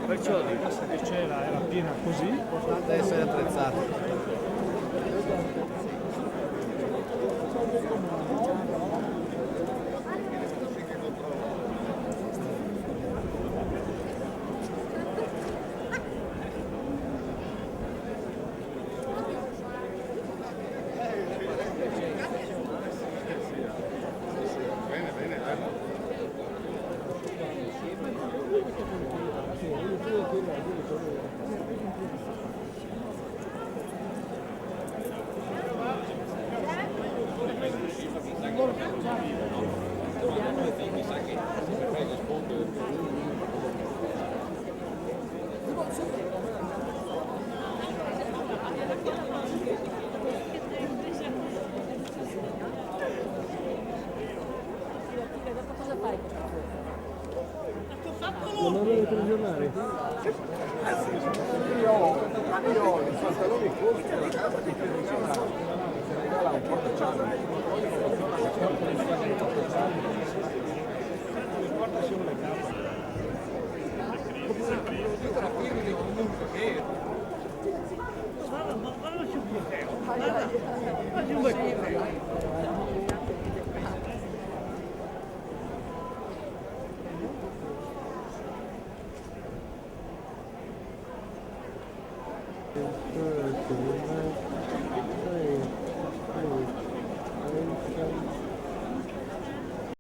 Perciò dico, se c'era era piena così, L'importante è essere attrezzati. non avevo telegiornali. Io ho i pantaloni corti alla casa di Fiorentina, si regala un po' di ciano. Guarda un bicchiere.